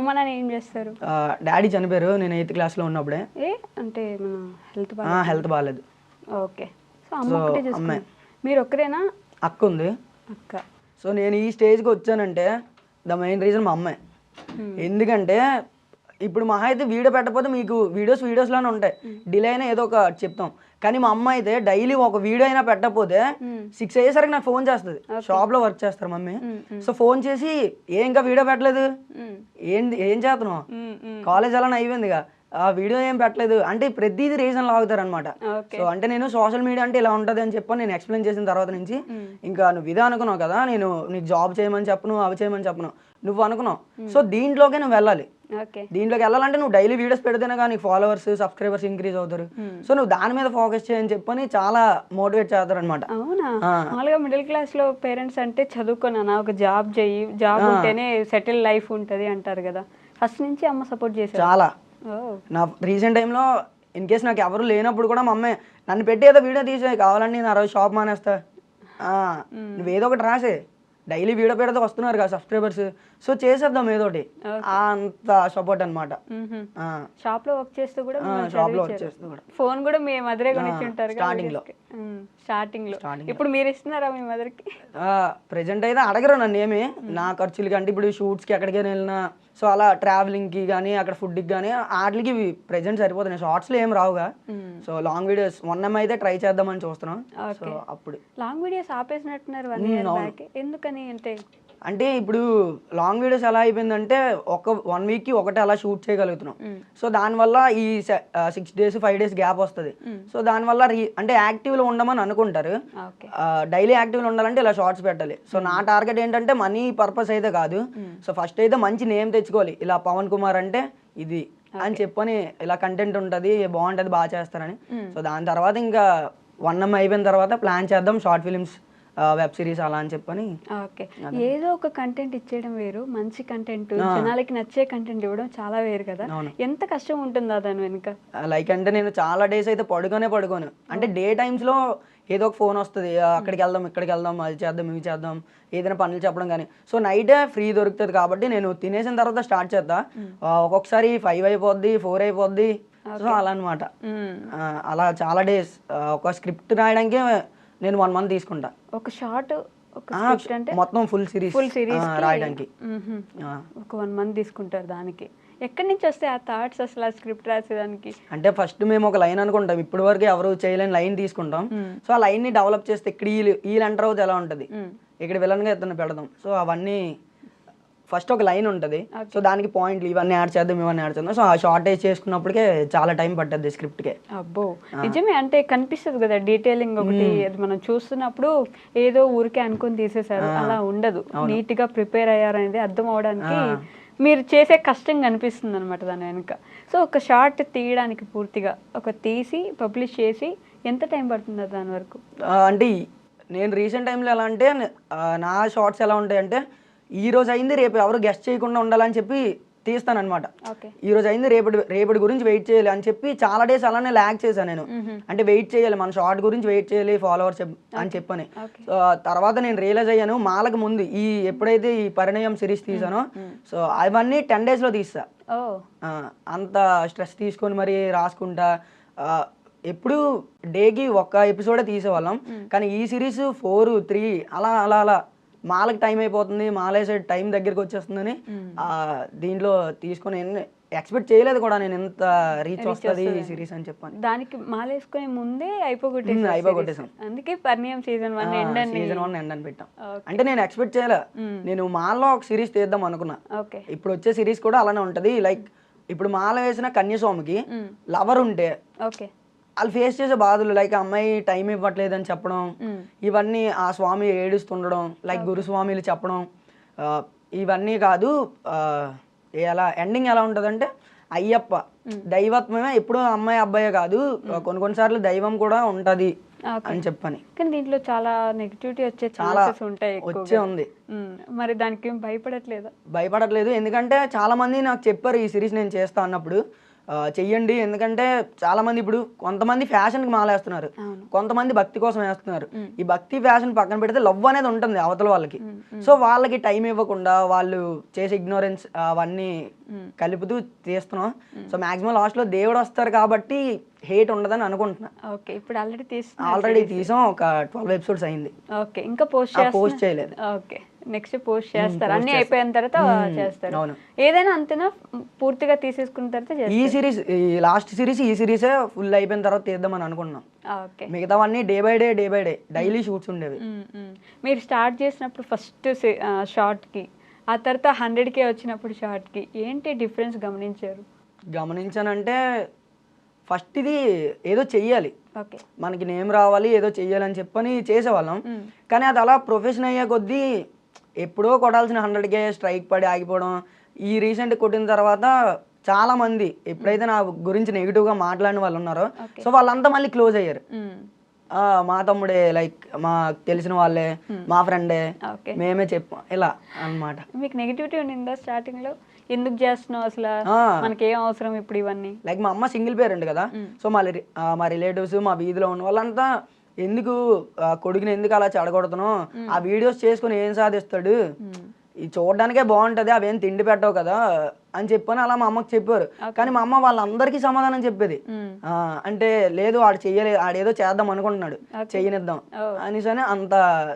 అమ్మ నాన్న ఏం చేస్తారు? డాడీ చనిపోయారు నేను 8th క్లాస్లో ఉన్నప్పుడే. అంటే మన హెల్త్ బాగాలేదు. ఓకే. సో అమ్మ ఒకటే చూసుకున్నారు. మీరు ఒక్కరేనా? అక్క ఉంది. అక్క. సో నేను ఈ స్టేజ్కి వచ్చానంటే ద మెయిన్ రీజన్ మా అమ్మే. ఎందుకంటే ఇప్పుడు మహా అయితే వీడియో పెట్టకపోతే మీకు వీడియోస్లోనే ఉంటాయి, డిలే అయినా ఏదో ఒక చెప్తాం. కానీ మా అమ్మ అయితే డైలీ ఒక వీడియో అయినా పెట్టకపోతే 6 అయ్యేసరికి నాకు ఫోన్ చేస్తుంది. షాప్లో వర్క్ చేస్తారు మమ్మీ. సో ఫోన్ చేసి ఇంకా వీడియో పెట్టలేదు, ఏం చేస్తున్నావు, కాలేజ్ అలానే అయిపోయిందిగా, ఆ వీడియో ఏం పెట్టలేదు అంటే ప్రతిదీ రీజన్ లాగుతారు అనమాట. సో అంటే నేను సోషల్ మీడియా అంటే ఇలా ఉంటుంది అని చెప్పి నేను ఎక్స్ప్లెయిన్ చేసిన తర్వాత నుంచి ఇంకా నువ్వు ఇదే అనుకున్నావు కదా, నేను నీకు జాబ్ చేయమని చెప్పను, అవి చేయమని చెప్పను, నువ్వు అనుకున్నావు. సో దీంట్లోకే నువ్వు వెళ్ళాలి. దీంట్లోకి వెళ్ళాలంటే నువ్వు డైలీ వీడియోస్ పెడితేనే కానీ ఫాలోవర్స్ సబ్స్క్రైబర్స్ ఇంక్రీజ్ అవుతారు. సో నువ్వు దాని మీద ఫోకస్ చేయని చెప్పని చాలా మోటివేట్ చేస్తారు అనమాట. అవునా? మామూలుగా మిడిల్ క్లాస్ లో పేరెంట్స్ అంటే చదువుకున్నా ఒక జాబ్ చేయి, జాబ్ ఉంటేనే సెటిల్ లైఫ్ ఉంటుంది అంటారు కదా. ఫస్ట్ నుంచి అమ్మ సపోర్ట్ చేశారు చాలా. నా రీసెంట్ టైంలో ఇన్ కేస్ నాకు ఎవరు లేనప్పుడు కూడా మా అమ్మే నన్ను పెట్టి ఏదో వీడియో తీసే, కావాలండి నేను ఆ రోజు షాప్ మానేస్తా, నువ్వు ఏదో ఒకటి రాసే, డైలీ వీడియో పెడితే వస్తున్నారు కదా సబ్స్క్రైబర్స్, సో చేసేద్దాం ఏదోటి, అంత సపోర్ట్ అనమాట. షాప్ లో వర్క్ చేస్తూ కూడా ఫోన్ కూడా మీ మదరే కొనిచ్చుంటారు స్టార్టింగ్ లో. ఇప్పుడు మీరు ఇస్తున్నారా మీ మదర్ కి? ప్రెజెంట్ అయితే అడగరు నన్ను ఏమి, నా ఖర్చులకి అంటే ఇప్పుడు షూట్స్ కి ఎక్కడికైనా వెళ్ళినా, సో అలా ట్రావెలింగ్ కి కానీ అక్కడ ఫుడ్ కి కానీ వాటికి ప్రెజెంట్ సరిపోతున్నాయి, షార్ట్స్ లో ఏం రావుగా. సో లాంగ్ వీడియోస్ 1M అయితే ట్రై చేద్దామని చూస్తున్నాం. సో అప్పుడు లాంగ్ వీడియోస్ ఆపేసినట్టున్నారు 1 year back. ఎందుకని అంటే ఇప్పుడు లాంగ్ వీడియోస్ ఎలా అయిపోయిందంటే ఒక 1 week కి ఒకటి అలా షూట్ చేయగలుగుతున్నాం. సో దానివల్ల ఈ 6 days 5 days గ్యాప్ వస్తుంది. సో దానివల్ల అంటే యాక్టివ్లో ఉండమని అనుకుంటారు, డైలీ యాక్టివ్లో ఉండాలంటే ఇలా షార్ట్స్ పెట్టాలి. సో నా టార్గెట్ ఏంటంటే మనీ పర్పస్ అయితే కాదు, సో ఫస్ట్ అయితే మంచి నేమ్ తెచ్చుకోవాలి, ఇలా పవన్ కుమార్ అంటే ఇది అని చెప్పని ఇలా కంటెంట్ ఉంటుంది బాగుంటుంది బాగా చేస్తారని. సో దాని తర్వాత ఇంకా 1M అయిపోయిన తర్వాత ప్లాన్ చేద్దాం షార్ట్ ఫిలిమ్స్ వెబ్ సిరీస్ అలా అని చెప్పని. ఓకే. ఏదో ఒక కంటెంట్ ఇచ్చేయడం వేరు, మంచి కంటెంట్ జనాలకి నచ్చే కంటెంట్ ఇవ్వడం చాలా వేరు కదా. ఎంత కష్టం ఉంటుందా దాని వెనుక? లైక్ అంటే నేను చాలా డేస్ అయితే పడుకోను, అంటే డే టైమ్స్లో ఏదో ఒక ఫోన్ వస్తుంది, అక్కడికి వెళ్దాం ఇక్కడికి వెళ్దాం అది చేద్దాం ఇవి చేద్దాం ఏదైనా పనులు చెప్పడం కానీ. సో నైటే ఫ్రీ దొరుకుతుంది కాబట్టి నేను తినేసిన తర్వాత స్టార్ట్ చేద్దాం, ఒక్కొక్కసారి 5 అయిపోద్ది 4 అయిపోద్ది. సో అలా అనమాట. అలా చాలా డేస్ ఒక స్క్రిప్ట్ రాయడానికి నేను 1 month తీసుకుంటా, ఒక షార్ట్ అంటే మొత్తం ఫుల్ సిరీస్ రాయడానికి ఒక 1 month తీసుకుంటారు. దానికి ఎక్కడి నుంచి వస్తాయి ఆ థాట్స్ అసలు ఆ స్క్రిప్ట్ రాసేదానికి? అంటే ఫస్ట్ మేము ఒక లైన్ అనుకుంటాం, ఇప్పటి వరకు ఎవరు చేయలేని లైన్ తీసుకుంటాం. సో ఆ లైన్ ని డెవలప్ చేస్తే ఇక్కడ వీళ్ళు ఎంటర్ అవుతే ఎలా ఉంటుంది, ఇక్కడ విలన్ గా ఇతను పెడదాం. సో అవన్నీ ఫస్ట్ ఒక లైన్ ఉంటుంది, సో దానికి పాయింట్లు ఇవన్నీ యాడ్ చేద్దాం. సో ఆ షార్టేజ్ చేసుకున్నప్పటికే చాలా టైం పట్టద్ది స్క్రిప్ట్ కే. అబ్బో నిజమే, అంటే కనిపిస్తుంది కదా డీటెయిలింగ్ ఒకటి, అది మనం చూస్తున్నప్పుడు ఏదో ఊరికే అనుకుని తీసేసారు అలా ఉండదు, నీట్ గా ప్రిపేర్ అయ్యారనేది అర్థం అవడానికి మీరు చేసే కష్టం కనిపిస్తుంది అనమాట దాని వెనుక. సో ఒక షార్ట్ తీయడానికి పూర్తిగా ఒక తీసి పబ్లిష్ చేసి ఎంత టైం పడుతుంది దాని వరకు? అంటే నేను రీసెంట్ టైంలో ఎలా అంటే నా షార్ట్స్ ఎలా ఉంటాయంటే ఈ రోజు అయింది రేపు ఎవరు గెస్ట్ చేయకుండా ఉండాలని చెప్పి తీస్తానమాట. ఈ రోజు అయింది రేపటి గురించి వెయిట్ చేయాలి అని చెప్పి చాలా డేస్ అలానే ల్యాగ్ చేశాను నేను, అంటే వెయిట్ చేయాలి మన షార్ట్ గురించి వెయిట్ చేయాలి ఫాలోవర్స్ అని చెప్పని. సో తర్వాత నేను రియలైజ్ అయ్యాను మాలకు ముందు ఎప్పుడైతే ఈ పరిణయం సిరీస్ తీసానో సో అవన్నీ 10 days లో తీస్తా. అంత స్ట్రెస్ తీసుకొని మరి రాసుకుంటా, ఎప్పుడు డేకి ఒక్క ఎపిసోడే తీసేవాళ్ళం, కానీ ఈ సిరీస్ 4 3 అలా అలా అలా మాలకు టైం అయిపోతుంది, మాలేసే టైం దగ్గరికి వచ్చేస్తుందని దీంట్లో తీసుకొని ఎక్స్పెక్ట్ చేయలేదు కూడా నేను ఎంత రీచ్ వస్తుంది ఈ సిరీస్ అని చెప్పాను. దానికి మాలేసుకునే ముందే అయిపోగొట్టేసాం, అందుకే పరిణయం సీజన్ 1 ఎండ్ అని పెట్టాం. అంటే నేను ఎక్స్పెక్ట్ చేయలే, నేను మాల్లో ఒక సిరీస్ తీద్దాం అనుకున్నా. ఇప్పుడు వచ్చే సిరీస్ కూడా అలానే ఉంటది. లైక్ ఇప్పుడు మాల వేసిన కన్యస్వామికి లవర్ ఉంటే వాళ్ళు ఫేస్ చేసే బాధలు, లైక్ అమ్మాయి టైం ఇవ్వట్లేదని చెప్పడం, ఇవన్నీ ఆ స్వామి ఏడుస్తుండడం, లైక్ గురుస్వామిలు చెప్పడం, ఇవన్నీ కాదు. ఎలా ఎండింగ్ ఎలా ఉంటుందంటే అయ్యప్ప దైవత్వమే ఎప్పుడు అమ్మాయి అబ్బాయే కాదు, కొన్నిసార్లు దైవం కూడా ఉంటది అని చెప్పని. కానీ దీంట్లో చాలా నెగిటివిటీ వచ్చే ఛాన్సెస్ ఉంటాయి, వచ్చే ఉంది. మరి దానికి భయపడట్లేదు? ఎందుకంటే చాలా మంది నాకు చెప్పారు ఈ సిరీస్ నేను చేస్తా అన్నప్పుడు, చెయ్యండి. ఎందుకంటే చాలా మంది ఇప్పుడు కొంతమంది ఫ్యాషన్కి మాలేస్తున్నారు, కొంతమంది భక్తి కోసం వేస్తున్నారు. ఈ భక్తి ఫ్యాషన్ పక్కన పెడితే లవ్ అనేది ఉంటుంది అవతల వాళ్ళకి. సో వాళ్ళకి టైం ఇవ్వకుండా వాళ్ళు చేసే ఇగ్నోరెన్స్ అవన్నీ కలుపుతూ తీస్తున్నాం. సో మాక్సిమం లాస్ట్ లో దేవుడు వస్తారు కాబట్టి హేట్ ఉండదని అనుకుంటున్నా. ఓకే, ఇప్పుడు ఆల్రెడీ తీసాం, ఒక 12 ఎపిసోడ్స్ అయింది. ఓకే, ఇంకా పోస్ట్ చేయలేదు. ఓకే, నెక్స్ట్ పోస్ట్ చేస్తారు, అన్ని అయిపోయిన తర్వాత చేస్తారు. అవును. ఏదైనా అంతేనా, పూర్తిగా తీసేసుకున్న తర్వాత ఈ సిరీస్, ఈ లాస్ట్ సిరీస్, ఈ సిరీసే ఫుల్ అయిపోయిన తర్వాత తీద్దామని అనుకున్నాం. ఓకే, మిగతావన్నీ day by day daily shoots ఉండేవి. మీరు స్టార్ట్ చేసినప్పుడు ఫస్ట్ షార్ట్కి, ఆ తర్వాత 100K వచ్చినప్పుడు షార్ట్కి ఏంటి డిఫరెన్స్ గమనించానంటే ఫస్ట్ ఇది ఏదో చెయ్యాలి, ఓకే, మనకి నేమ్ రావాలి, ఏదో చెయ్యాలని చెప్పని చేసేవాళ్ళం. కానీ అది అలా ప్రొఫెషన్ అయ్యే కొద్దీ ఎప్పుడో కొట్టాల్సిన 100K స్ట్రైక్ పడి ఆగిపోవడం. ఈ రీసెంట్ కొట్టిన తర్వాత చాలా మంది ఎప్పుడైతే నా గురించి నెగిటివ్గా మాట్లాడిన వాళ్ళు ఉన్నారో, సో వాళ్ళంతా మళ్ళీ క్లోజ్ అయ్యారు. మా తమ్ముడే, లైక్ మా తెలిసిన వాళ్ళే, మా ఫ్రెండే, మేమే చెప్పాం ఇలా అన్నమాట. మీకు నెగిటివిటీ ఉండిందా స్టార్టింగ్ లో? ఎందుకు చేస్తున్నావు అసలు, మనకి ఏం అవసరం ఇప్పుడు ఇవన్నీ? లైక్ మా అమ్మ సింగిల్ పేరెంట్ కదా, సో మా రిలేటివ్స్, మా వీధిలో ఉన్న వాళ్ళంతా ఎందుకు కొడుకుని ఎందుకు అలా చెడగొడుతున్నావు, ఆ వీడియోస్ చేసుకుని ఏం సాధిస్తాడు, ఇది చూడడానికే బాగుంటది, అవేం తిండి పెట్టవు కదా అని చెప్పని అలా మా అమ్మకి చెప్పారు. కానీ మా అమ్మ వాళ్ళందరికీ సమాధానం చెప్పేది, అంటే లేదు ఆడు చెయ్యలేదు, ఆడేదో చేద్దాం అనుకుంటున్నాడు, చెయ్యనిద్దాం అనేసి అంత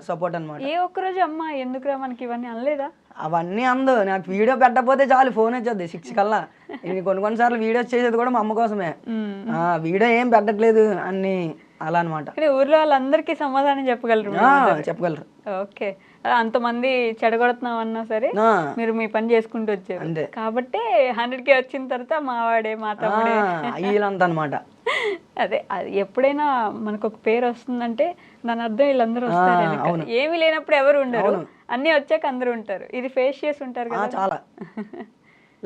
సపోర్ట్ అనమాట. ఏ ఒక్కరోజు అమ్మ ఎందుకురా మనకి ఇవన్నీ అనలేదా? అవన్నీ అందు, నాకు వీడియో పెట్టకపోతే చాలు ఫోన్ వచ్చేది 6 కల్లా. నేను కొన్నిసార్లు వీడియోస్ చేసేది కూడా మా అమ్మ కోసమే, వీడియో ఏం పెట్టట్లేదు అన్ని అలా అనమాట. ఊర్లో వాళ్ళందరికీ సమాధానం చెప్పగలరు. ఓకే, అంతమంది చెడగొడుతున్నాం అన్నా సరే మీరు మీ పని చేసుకుంటూ వచ్చారు కాబట్టి 100K వచ్చిన తర్వాత మావాడే, మా తమ్ముడే వీళ్ళంతా అనమాట. అదే, అది ఎప్పుడైనా మనకు ఒక పేరు వస్తుందంటే దాని అర్థం వీళ్ళందరూ వస్తారు. ఏమీ లేనప్పుడు ఎవరు ఉండరు, అన్ని వచ్చాక అందరూ ఉంటారు. ఇది ఫేస్ చేసి ఉంటారు కదా చాలా.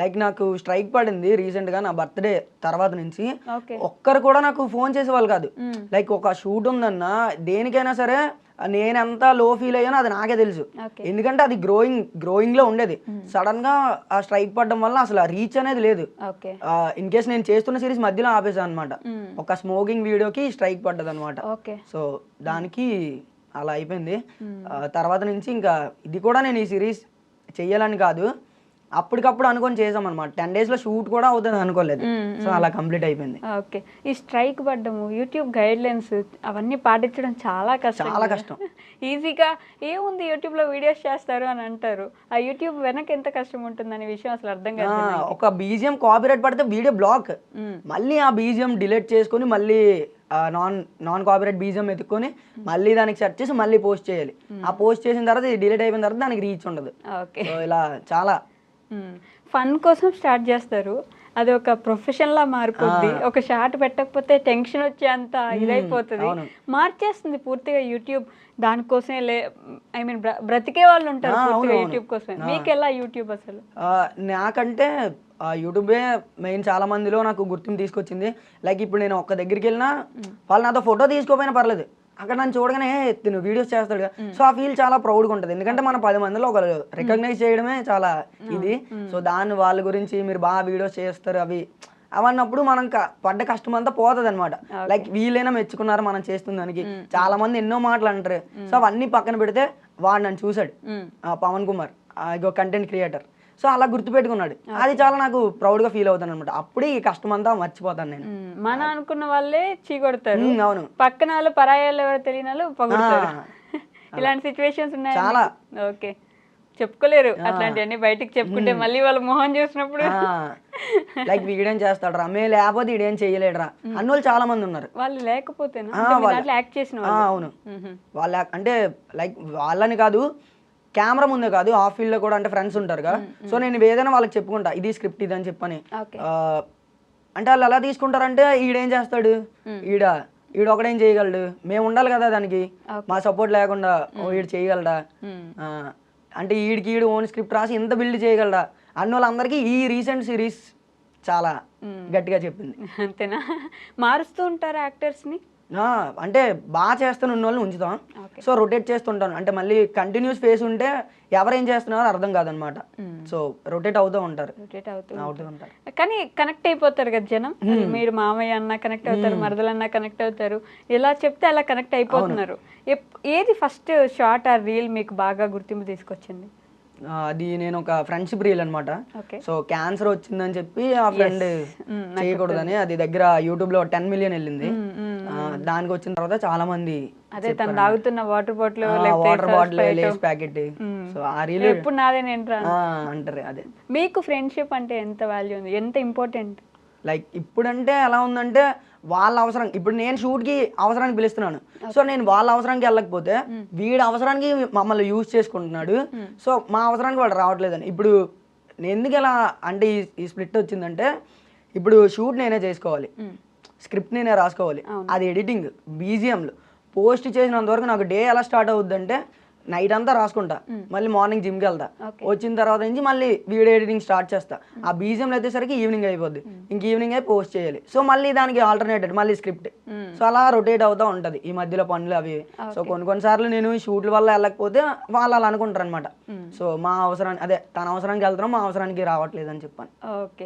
లైక్ నాకు స్ట్రైక్ పడింది రీసెంట్ గా, నా బర్త్డే తర్వాత నుంచి ఒక్కరు కూడా నాకు ఫోన్ చేసేవాళ్ళు కాదు. లైక్ ఒక షూట్ ఉందన్నా దేనికైనా సరే నేనెంత లో ఫీల్ అయ్యానో అది నాకే తెలుసు, ఎందుకంటే అది గ్రోయింగ్ లో ఉండేది. సడన్ గా ఆ స్ట్రైక్ పడడం వల్ల అసలు రీచ్ అనేది లేదు. ఇన్ కేస్ నేను చేస్తున్న సిరీస్ మధ్యలో ఆపేసాను అనమాట, ఒక స్మోకింగ్ వీడియోకి స్ట్రైక్ పడ్డది అనమాట. సో దానికి అలా అయిపోయింది. తర్వాత నుంచి ఇంకా ఇది కూడా నేను ఈ సిరీస్ చెయ్యాలని కాదు, అప్పటికప్పుడు అనుకొని చేసాం అనమాట. 10 days లో షూట్ కూడా అవుతుంది అనుకోలేదు, సో అలా కంప్లీట్ అయిపోయింది. ఓకే, ఈ స్ట్రైక్ పడ్డము, యూట్యూబ్ గైడ్ లైన్స్ అవన్నీ పాటించడం చాలా కష్టం. ఈజీగా ఏముంది యూట్యూబ్ లో వీడియోస్ చేస్తారు అని అంటారు, ఆ యూట్యూబ్ వెనక ఎంత కష్టం ఉంటుంది అనే విషయం అసలు అర్థం కాదు. ఒక బీజిఎం కాపీరైట్ పడితే వీడియో బ్లాక్, మళ్ళీ ఆ బీజిఎం డిలీట్ చేసుకుని మళ్ళీ నాన్ కాపీరైట్ బీజిఎం ఎత్తుకొని మళ్ళీ దానికి సెర్చ్ చేసి మళ్ళీ పోస్ట్ చేయాలి. ఆ పోస్ట్ చేసిన తర్వాత ఇది డిలీట్ అయిపోయిన తర్వాత దానికి రీచ్ ఉండదు. ఇలా చాలా ఫన్ కోసం స్టార్ట్ చేస్తారు, అది ఒక ప్రొఫెషన్ లా మారిపోద్ది. ఒక షార్ట్ పెట్టకపోతే టెన్షన్ వచ్చే అంత ఇదైపోతుంది, మార్చేస్తుంది పూర్తిగా యూట్యూబ్. దానికోసమే ఐ మీన్ బ్రతికే వాళ్ళు ఉంటారు పూర్తిగా యూట్యూబ్ కోసమే. మీకు ఎలా యూట్యూబ్ అసలు? నాకంటే యూట్యూబే మెయిన్, చాలా మందిలో నాకు గుర్తింపు తీసుకొచ్చింది. లైక్ ఇప్పుడు నేను ఒక్క దగ్గరికి వెళ్ళినా వాళ్ళు నాతో ఫోటో తీసుకోపోయినా పర్లేదు, అక్కడ నన్ను చూడగానే తిను వీడియోస్ చేస్తాడు కదా, సో ఆ ఫీల్ చాలా ప్రౌడ్గా ఉంటుంది. ఎందుకంటే మనం 10 మందిలో ఒకరు రికగ్నైజ్ చేయడమే చాలా ఇది. సో దాని వాళ్ళ గురించి మీరు బాగా వీడియోస్ చేస్తారు అవి అవన్నప్పుడు మనం పడ్డ కష్టం అంతా పోతుంది అనమాట. లైక్ వీళ్ళైనా మెచ్చుకున్నారు మనం చేస్తున్న దానికి. చాలా మంది ఎన్నో మాటలు అంటారు, సో అవన్నీ పక్కన పెడితే వాడు నన్ను చూసాడు, Pavan Kumar content creator, so అలా గుర్తుపెట్టుకున్నాడు. అది చాలా నాకు ప్రౌడ్ గా ఫీల్ అవుతాను అనమాట. అప్పుడే ఈ కష్టం అంతా మర్చిపోతాను నేను. మన అనుకున్న వాళ్ళే చీకొడతారు, అవును, పక్కన వాళ్ళు పరాయి వాళ్ళు ఎవరో తెలియని వాళ్ళు పొగుడతారు. ఇలాంటి సిచ్యువేషన్స్ ఉన్నాయి చాలా. ఓకే, చెప్పుకోలేరు అట్లాంటివన్నీ, బయటికి చెప్పుకుంటే మళ్ళీ వాళ్ళ మొహం చూసినప్పుడు లైక్ వీడేం చేస్తాడు రా, మే లేకపోతే వీడేం చేయలేడురా అన్నోళ్ళు చాలా మంది ఉన్నారు. వాళ్ళు లేకపోతేనా యాక్ట్ చేసిన? అవును, వాళ్ళ అంటే లైక్ వాళ్ళని కాదు, కెమెరా ముందే కాదు, ఆఫ్ ఫీల్డ్ లో కూడా అంటే ఫ్రెండ్స్ ఉంటారు కదా, సో నేను ఏదైనా వాళ్ళకి చెప్పుకుంటా ఇది స్క్రిప్ట్ ఇది అని చెప్పని. అంటే వాళ్ళు ఎలా తీసుకుంటారంటే ఈడేం చేస్తాడు, ఈడు ఒకడేం చేయగలడు, మేము ఉండాలి కదా దానికి, మా సపోర్ట్ లేకుండా ఈడు చేయగలడా, అంటే ఈడు ఓన్ స్క్రిప్ట్ రాసి ఇంత బిల్డ్ చేయగలడా అన్న వాళ్ళందరికీ ఈ రీసెంట్ సిరీస్ చాలా గట్టిగా చెప్పింది. అంతేనా? మారుస్తూ ఉంటారు యాక్టర్స్ ని? అంటే బాగా చేస్తున్న ఉన్న వాళ్ళని ఉంచుతాం. సో రొటేట్ చేస్తుంటాను. అంటే మళ్ళీ కంటిన్యూస్ ఫేస్ ఉంటే ఎవరేం చేస్తున్నారో అర్థం కాదనమాట. సో రొటేట్ అవుతూ ఉంటారు. అవుతూ ఉంటారు. కానీ కనెక్ట్ అయిపోతారు కదా జనం. మీరు మామయ్య అన్న కనెక్ట్ అవుతారు, మరదలన్నా కనెక్ట్ అవుతారు. ఎలా చెప్తే అలా కనెక్ట్ అయిపోతున్నారు. ఏది ఫస్ట్ షార్ట్ ఆర్ రీల్ మీకు బాగా గుర్తింపు తీసుకొచ్చింది? అది నేను ఒక ఫ్రెండ్షిప్ రీల్ అనమాట. సో క్యాన్సర్ వచ్చిందని చెప్పి ఆ ఫ్రెండ్ చేయకూడదని అది దగ్గర యూట్యూబ్ లో 10 మిలియన్ వెళ్ళింది. దానికి వచ్చిన తర్వాత చాలా మంది అదే తను తాగుతున్న water bottle Lay's packet. So ఆ రీల్ ఎప్పుడు నాదేనేంట్రా అంటారు. అదే మీకు ఫ్రెండ్షిప్ అంటే ఎంత వాల్యూ ఉంది, ఎంత ఇంపార్టెంట్? లైక్ ఇప్పుడంటే ఎలా ఉందంటే వాళ్ళ అవసరం, ఇప్పుడు నేను షూట్కి అవసరానికి పిలుస్తున్నాను. సో నేను వాళ్ళ అవసరానికి వెళ్ళకపోతే వీడి అవసరానికి మమ్మల్ని యూజ్ చేసుకుంటున్నాడు. సో మా అవసరానికి వాడు రావట్లేదని. ఇప్పుడు ఎందుకు ఎలా అంటే ఈ స్ప్లిట్ వచ్చిందంటే, ఇప్పుడు షూట్ నేనే చేసుకోవాలి, స్క్రిప్ట్ నేనే రాసుకోవాలి, అది ఎడిటింగ్, బీజిఎంలు పోస్ట్ చేసినంత వరకు నాకు డే ఎలా స్టార్ట్ అవుద్ది అంటే నైట్ అంతా రాసుకుంటా, మళ్ళీ మార్నింగ్ జిమ్కి వెళ్తా, వచ్చిన తర్వాత నుంచి మళ్ళీ వీడియో ఎడిటింగ్ స్టార్ట్ చేస్తా. ఆ బీజిఎంలు వచ్చేసరికి ఈవినింగ్ అయిపోద్ది, ఇంక ఈవినింగ్ అయి పోస్ట్ చేయాలి. సో మళ్ళీ దానికి ఆల్టర్నేటెడ్ మళ్ళీ స్క్రిప్ట్. సో అలా రొటేట్ అవుతూ ఉంటుంది ఈ మధ్యలో పనులు అవి. సో కొన్నిసార్లు నేను షూట్ల వల్ల వెళ్ళకపోతే వాళ్ళు అలా అనుకుంటారు అనమాట. సో మా అవసరానికి, అదే తన అవసరానికి వెళ్తున్నాం, మా అవసరానికి రావట్లేదు అని చెప్పాను. ఓకే.